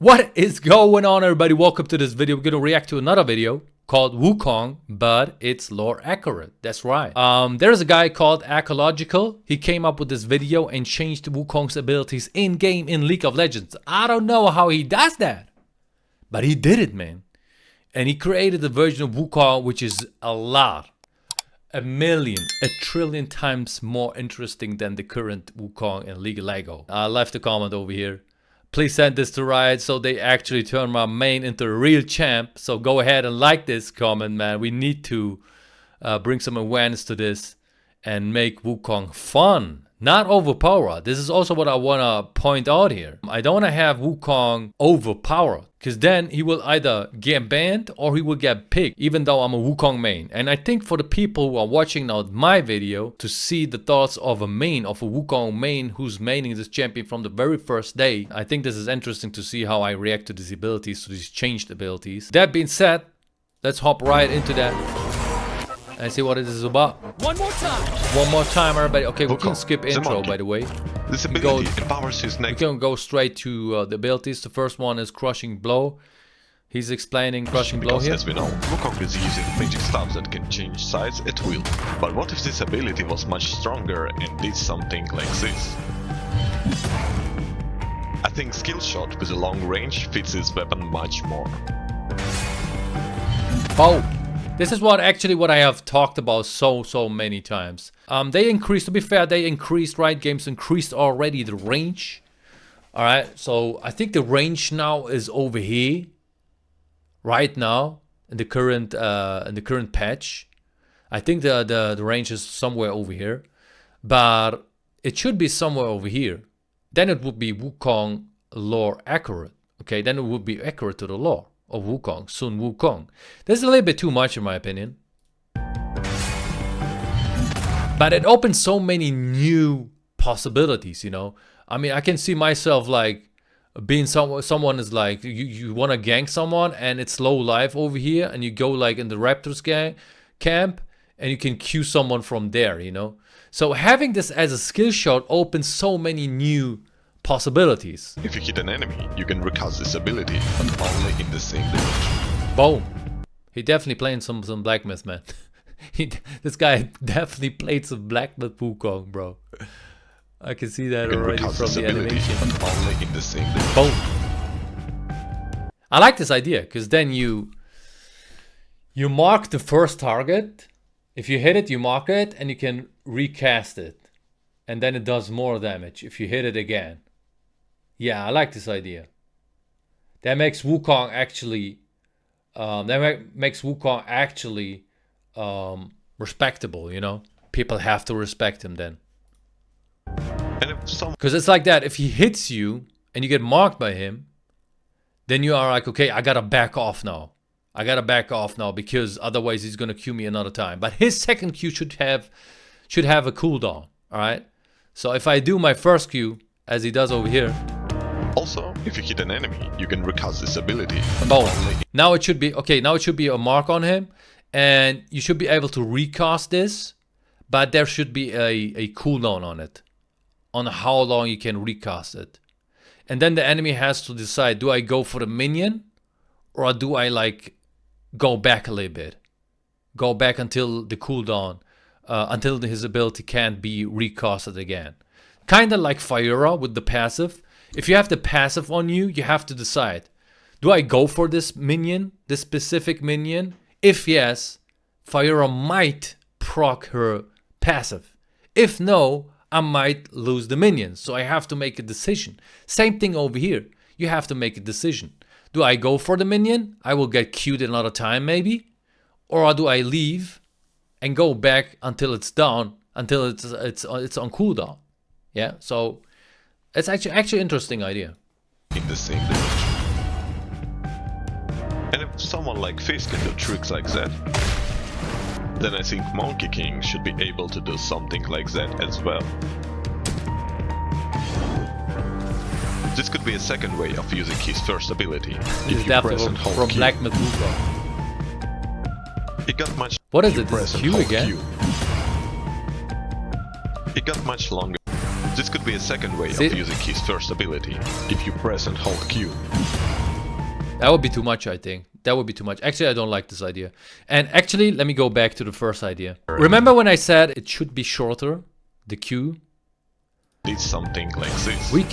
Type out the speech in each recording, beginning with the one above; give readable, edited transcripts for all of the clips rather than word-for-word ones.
What is going on, everybody? Welcome to this video. We're going to react to another video called Wukong, but it's lore accurate. That's right. There's a guy called Ecological. He came up with this video and changed Wukong's abilities in-game in League of Legends. I don't know how he does that, but he did it, man. And he created a version of Wukong which is a lot, a million, a trillion times more interesting than the current Wukong in League of Lego. I left a comment over here. Please send this to Riot so they actually turn my main into a real champ. So go ahead and like this comment, man. We need to bring some awareness to this and make Wukong fun, not overpowered. This is also what I want to point out here. I don't want to have Wukong overpowered, because then he will either get banned or he will get picked, even though I'm a Wukong main. And I think for the people who are watching now my video to see the thoughts of a main, of a Wukong main who's maining this champion from the very first day, I think this is interesting to see how I react to these abilities, to these changed abilities. That being said, let's hop right into that and see what it is about. One more time, everybody. Okay, we can skip intro, by the way. This ability empowers his neck. We can go straight to the abilities. The first one is Crushing Blow. He's explaining Crushing Blow here. As we know, Wukong is using magic stuff that can change size at will. But what if this ability was much stronger and did something like this? I think Skill Shot with a long range fits his weapon much more. Oh! This is what I have talked about so many times. They increased, to be fair, Riot Games increased already the range. Alright, so I think the range now is over here. Right now, in the current patch. I think the range is somewhere over here. But it should be somewhere over here. Then it would be Wukong lore accurate. Okay, then it would be accurate to the lore of Wukong, Sun Wukong. This is a little bit too much in my opinion. But it opens so many new possibilities, you know. I mean, I can see myself like being someone is like, you want to gank someone and it's low life over here and you go like in the Raptors camp and you can queue someone from there, you know. So having this as a skill shot opens so many new possibilities. If you hit an enemy, you can recast this ability, but only in the same direction. Boom. He definitely playing some Black Myth, man. This guy definitely played some Black Myth Wukong, bro. I can see that already from the animation. But only in the same direction. Boom. I like this idea, because then you mark the first target. If you hit it, you mark it, and you can recast it. And then it does more damage if you hit it again. Yeah, I like this idea. That makes Wukong actually, respectable, you know? People have to respect him then. Because it's like that, if he hits you and you get marked by him, then you are like, okay, I gotta back off now. I gotta back off now because otherwise he's gonna queue me another time. But his second queue should have a cooldown, alright? So if I do my first queue, as he does over here. Also, if you hit an enemy, you can recast this ability. Boom. Now it should be, okay, now it should be a mark on him. And you should be able to recast this. But there should be a cooldown on it. On how long you can recast it. And then the enemy has to decide, do I go for the minion? Or do I like go back a little bit? Go back until the cooldown. Until his ability can't be recasted again. Kinda like Fire with the passive. If you have the passive on you, you have to decide. Do I go for this minion? This specific minion? If yes, Fire might proc her passive. If no, I might lose the minion. So I have to make a decision. Same thing over here. You have to make a decision. Do I go for the minion? I will get queued another time maybe. Or do I leave and go back until it's down, until it's on cooldown? Yeah, so it's actually interesting idea. In the same direction. And if someone like Face can do tricks like that, then I think Monkey King should be able to do something like that as well. This could be a second way of using his first ability. If you press and hold Q. Black Myth Wukong. It got much. What is it? This is Q again? It got much longer. This could be a second way of using his first ability. If you press and hold Q. That would be too much, I think. That would be too much. Actually, I don't like this idea. And actually, let me go back to the first idea. Remember when I said it should be shorter, the Q? It's something like this. We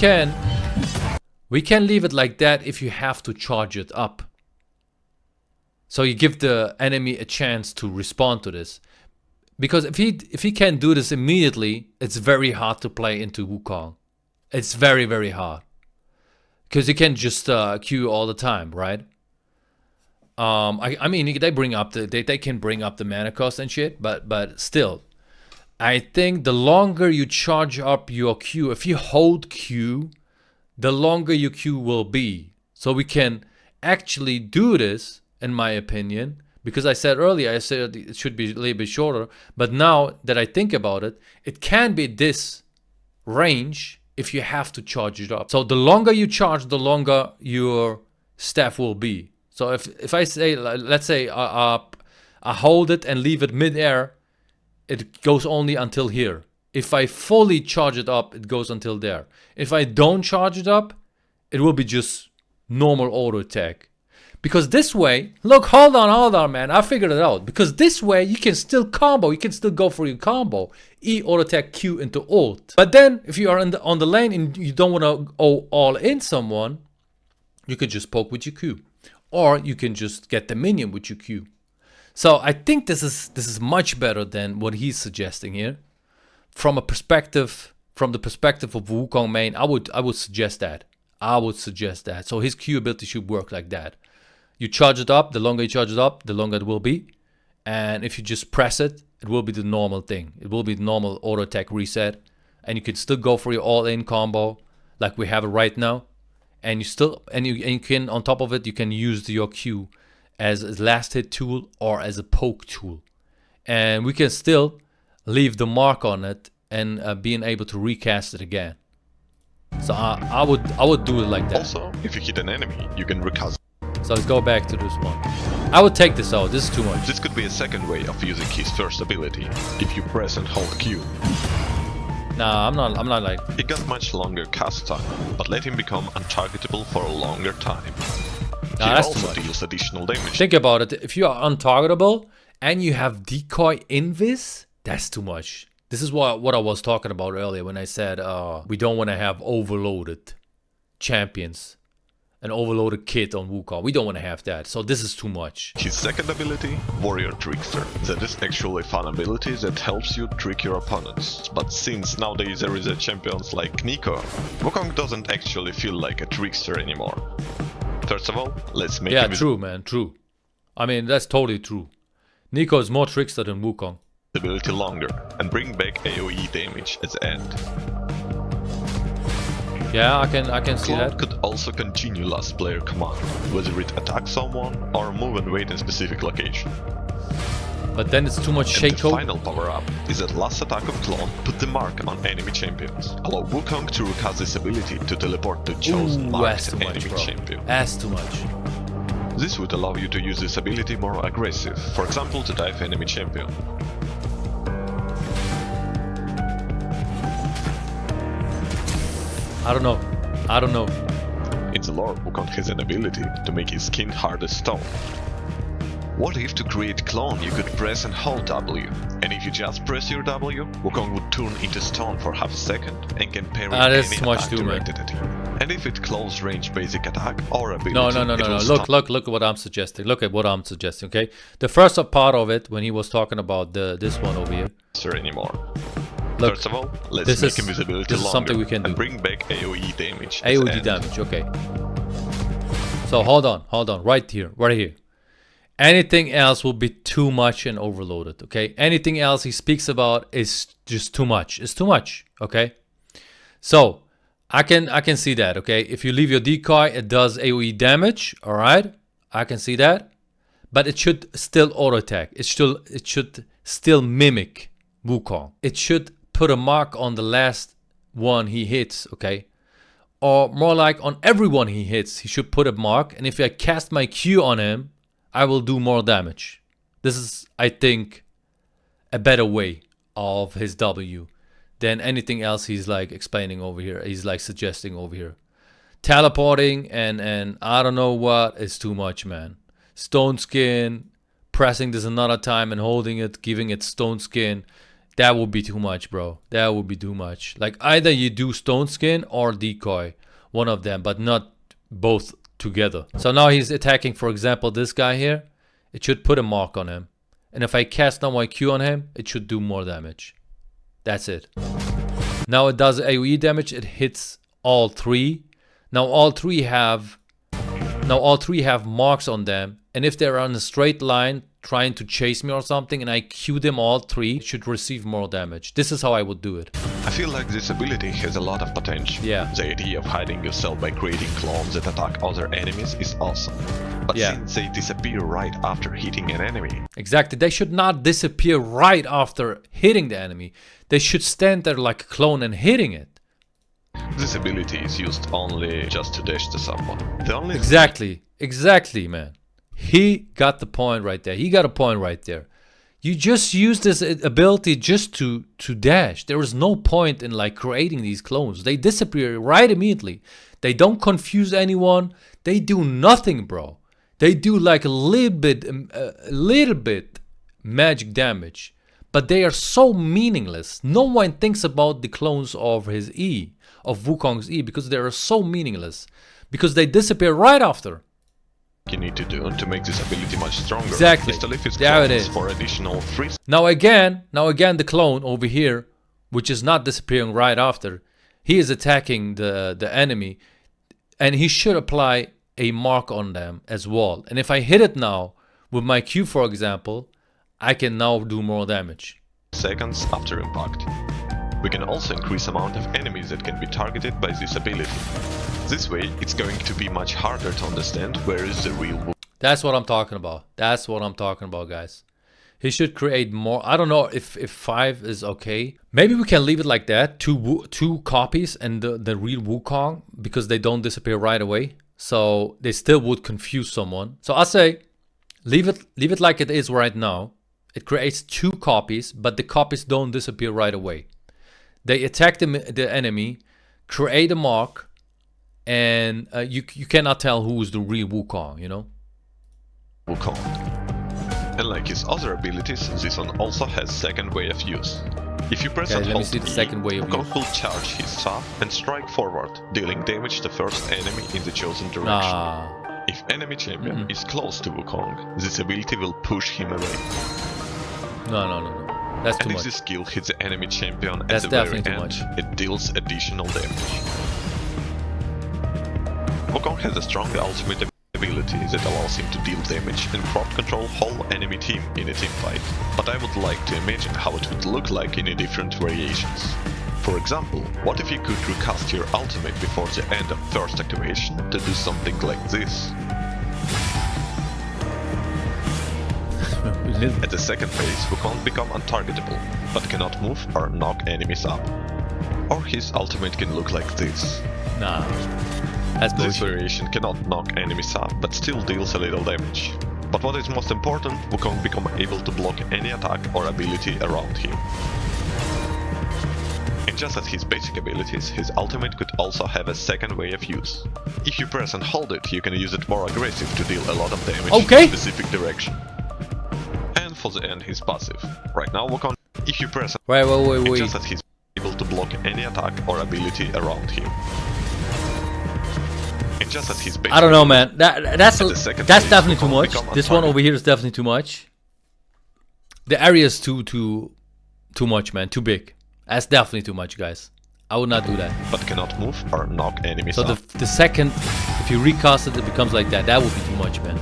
can leave it like that if you have to charge it up. So you give the enemy a chance to respond to this. Because if he can do this immediately, it's very hard to play into Wukong. It's very, very hard. Because you can just Q all the time, right? I mean, they bring up they can bring up the mana cost and shit, but still, I think the longer you charge up your Q, if you hold Q, the longer your Q will be. So we can actually do this, in my opinion, because I said earlier, I said it should be a little bit shorter, but now that I think about it, it can be this range if you have to charge it up. So the longer you charge, the longer your staff will be. So if I say, let's say I hold it and leave it mid-air, it goes only until here. If I fully charge it up, it goes until there. If I don't charge it up, it will be just normal auto attack. Because this way, look, hold on, man. I figured it out. Because this way, you can still combo. You can still go for your combo. E, auto attack, Q into ult. But then, if you are on the lane and you don't want to go all in someone, you could just poke with your Q. Or you can just get the minion with your Q. So I think this is much better than what he's suggesting here. From the perspective of Wukong main, I would suggest that. So his Q ability should work like that. You charge it up, the longer you charge it up, the longer it will be. And if you just press it, it will be the normal thing. It will be the normal auto attack reset. And you can still go for your all-in combo like we have it right now. And you can, on top of it, you can use your Q as a last hit tool or as a poke tool. And we can still leave the mark on it and being able to recast it again. So I would do it like that. Also, if you hit an enemy, you can recast. So let's go back to this one. I would take this out. This is too much. This could be a second way of using his first ability, if you press and hold Q. Nah, I'm not like... He got much longer cast time, but let him become untargetable for a longer time. Nah, He that's also too much. deals additional damage. Think about it. If you are untargetable and you have decoy invis, that's too much. This is what I was talking about earlier when I said we don't want to have overloaded champions. An overloaded kit on Wukong. We don't want to have that. So this is too much. His second ability, Warrior Trickster. That is actually a fun ability that helps you trick your opponents. But since nowadays there is a champions like Nico, Wukong doesn't actually feel like a trickster anymore. First of all, let's make him true, man, true. I mean, that's totally true. Nico is more trickster than Wukong. Ability longer and bring back AoE damage at the end. Yeah, I can see Clone that. could also continue last player command, whether it attacks someone or move and wait in a specific location. But then it's too much And shake the final power up is that last attack of Clone put the mark on enemy champions. Allow Wukong to recast this ability to teleport to chosen marked enemy champion. That's too much. This would allow you to use this ability more aggressive, for example to dive enemy champion. I don't know. In the lore, Wukong has an ability to make his skin hard as stone. What if to create clone you could press and hold W, and if you just press your W, Wukong would turn into stone for half a second and can parry any attack directed at him. And if it close range basic attack or ability, No. Look at what I'm suggesting. Look at what I'm suggesting, okay? The first part of it, when he was talking about this one over here. Anymore. Look, first of all, let's make invisibility this is something we can do. and bring back AoE damage. AoE damage, okay. So hold on, right here. Anything else will be too much and overloaded, okay? Anything else he speaks about is just too much. It's too much, okay? So I can see that, okay? If you leave your decoy, it does AoE damage, all right? I can see that, but it should still auto attack. It should still mimic Wukong. It should put a mark on the last one he hits, okay? Or more like on everyone he hits, he should put a mark. And if I cast my Q on him, I will do more damage. This is, I think, a better way of his W than anything else he's like explaining over here. He's like suggesting over here. Teleporting and I don't know what is too much, man. Stone skin, pressing this another time and holding it, giving it stone skin. That would be too much, bro. That would be too much. Like either you do stone skin or decoy. One of them, but not both together. So now he's attacking, for example, this guy here. It should put a mark on him. And if I cast now my Q on him, it should do more damage. That's it. Now it does AoE damage. It hits all three. Now all three have marks on them. And if they're on a straight line trying to chase me or something and I Q them all three, it should receive more damage. This is how I would do it. I feel like this ability has a lot of potential. Yeah. The idea of hiding yourself by creating clones that attack other enemies is awesome. But since they disappear right after hitting an enemy... Exactly. They should not disappear right after hitting the enemy. They should stand there like a clone and hitting it. This ability is used only just to dash to someone. The only Exactly, man. He got the point right there. He got a point right there. You just use this ability just to dash. There is no point in like creating these clones. They disappear right immediately. They don't confuse anyone. They do nothing, bro. They do like a little bit magic damage. But they are so meaningless. No one thinks about the clones of his E, of Wukong's E, because they are so meaningless. Because they disappear right after. You need to do to make this ability much stronger. Exactly. Is to leave its There it clones is. for additional 3 Now again, the clone over here, which is not disappearing right after, he is attacking the enemy, and he should apply a mark on them as well. And if I hit it now with my Q, for example, I can now do more damage. seconds after impact. We can also increase amount of enemies that can be targeted by this ability. This way, it's going to be much harder to understand where is the real Wukong. That's what I'm talking about. That's what I'm talking about, guys. He should create more. I don't know if 5 is okay. Maybe we can leave it like that. Two copies and the real Wukong, because they don't disappear right away. So they still would confuse someone. So I say leave it like it is right now. It creates 2 copies, but the copies don't disappear right away. They attack the enemy, create a mark, and you cannot tell who is the real Wukong, you know? Wukong. And like his other abilities, this one also has second way of use. If you press and hold E, Wukong will charge his staff and strike forward, dealing damage to first enemy in the chosen direction. If enemy champion is close to Wukong, this ability will push him away. No. That's too much. And if the skill hits the enemy champion at the very end, it deals additional damage. Wukong has a strong ultimate ability that allows him to deal damage and crowd control whole enemy team in a teamfight. But I would like to imagine how it would look like in a different variations. For example, what if you could recast your ultimate before the end of first activation to do something like this? At the second phase, Wukong become untargetable, but cannot move or knock enemies up. Or his ultimate can look like this. Nah, that's bullshit. This variation cannot knock enemies up, but still deals a little damage. But what is most important, Wukong become able to block any attack or ability around him. And just as his basic abilities, his ultimate could also have a second way of use. If you press and hold it, you can use it more aggressive to deal a lot of damage in a specific direction. For the end, his passive. Right now, Wukong, if you press wait. just as he's able to block any attack or ability around him. And just as he's I don't know, man. That's definitely too much. This one over here is definitely too much. The area is too much, man. Too big. That's definitely too much, guys. I would not do that. But cannot move or knock enemies up. So the second, if you recast it, it becomes like that. That would be too much, man.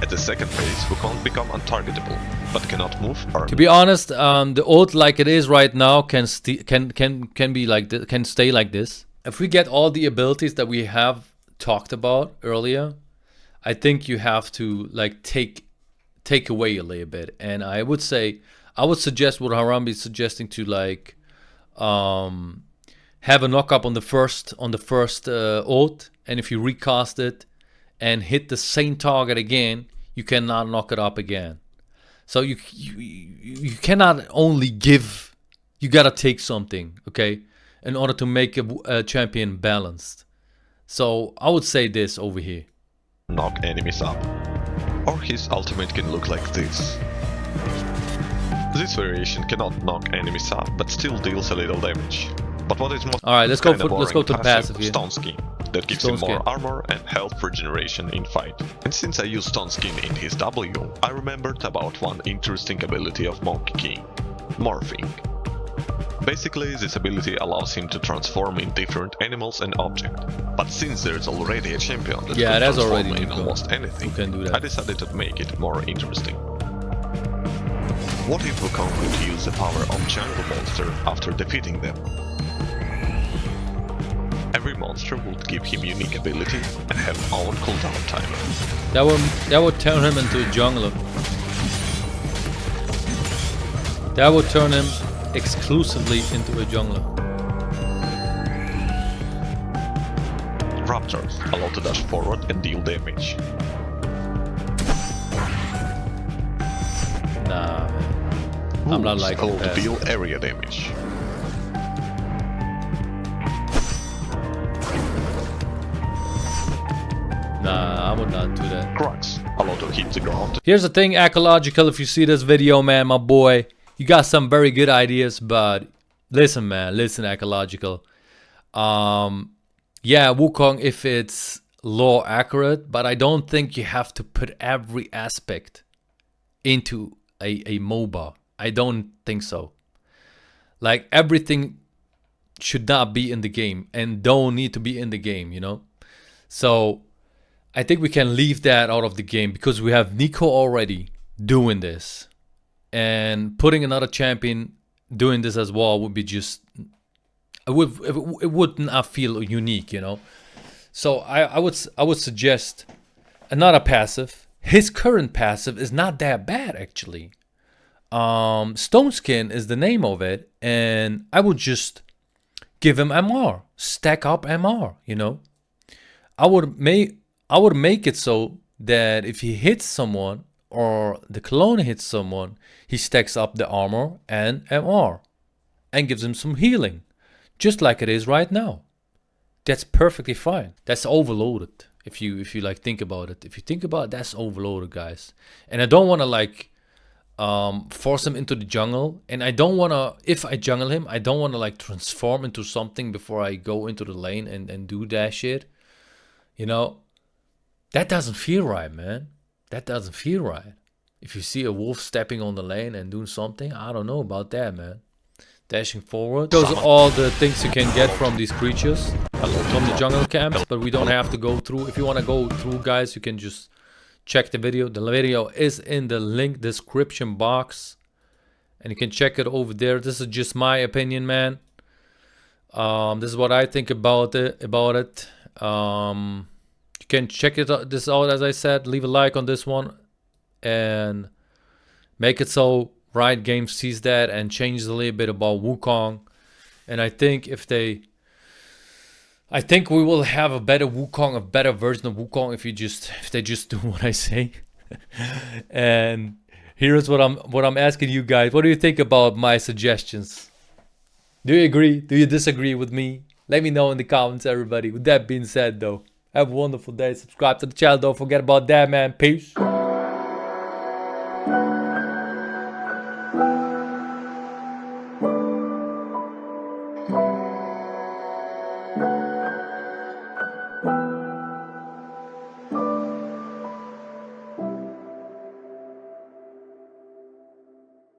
At the second phase, Wukong become untargetable, but cannot move or... To be honest, the ult like it is right now can be like can stay like this. If we get all the abilities that we have talked about earlier, I think you have to like take away a little bit. And I would suggest what Harambe is suggesting, to like have a knock up on the first ult, and if you recast it and hit the same target again, you cannot knock it up again. So you cannot only give, you gotta take something, okay, in order to make a champion balanced. So I would say this over here. Knock enemies up. Or his ultimate can look like this. This variation cannot knock enemies up, but still deals a little damage. But what is most Alright, let's go to the passive here. Stone Skin. That gives him more armor and health regeneration in fight. And since I use Stone Skin in his W, I remembered about one interesting ability of Monkey King. Morphing. Basically, this ability allows him to transform in different animals and objects. But since there's already a champion that can transform in almost anything, I decided to make it more interesting. What if Wukong could use the power of Jungle Monster after defeating them? Every monster would give him unique ability and have own cooldown time. That would turn him into a jungler. That would turn him exclusively into a jungler. Raptors allow to dash forward and deal damage. Nah, man. I'm not like allow to deal area damage. Nah, I would not do that. Crux allow to hit the ground. Here's the thing, Ecological, if you see this video, man, my boy, you got some very good ideas, but listen, man, listen, Ecological. Yeah, Wukong if it's lore accurate, but I don't think you have to put every aspect into a MOBA. I don't think so. Like, everything should not be in the game and don't need to be in the game, you know? So I think we can leave that out of the game because we have Nico already doing this. And putting another champion doing this as well would be just... it would not feel unique, you know? So I would suggest another passive. His current passive is not that bad, actually. Stone Skin is the name of it. And I would just give him MR. Stack up MR, you know? I would make it so that if he hits someone or the clone hits someone, he stacks up the armor and MR and gives him some healing, just like it is right now. That's perfectly fine. That's overloaded if you like think about it. If you think about it, that's overloaded, guys. And I don't want to like force him into the jungle, and I don't want to, if I jungle him, I don't want to like transform into something before I go into the lane and do that shit. You know, that doesn't feel right, man. That doesn't feel right. If you see a wolf stepping on the lane and doing something, I don't know about that, man. Dashing forward. Those are all the things you can get from these creatures, from the jungle camps, but we don't have to go through. If you want to go through, guys, you can just check the video. The video is in the link description box, and you can check it over there. This is just my opinion, man. This is what I think about it. You can check this out, as I said. Leave a like on this one and make it so Riot Games sees that and changes a little bit about Wukong. And I think we will have a better Wukong, a better version of Wukong if they just do what I say. And here's what I'm asking you guys. What do you think about my suggestions? Do you agree? Do you disagree with me? Let me know in the comments, everybody. With that being said, though, have a wonderful day. Subscribe to the channel. Don't forget about that, man. Peace.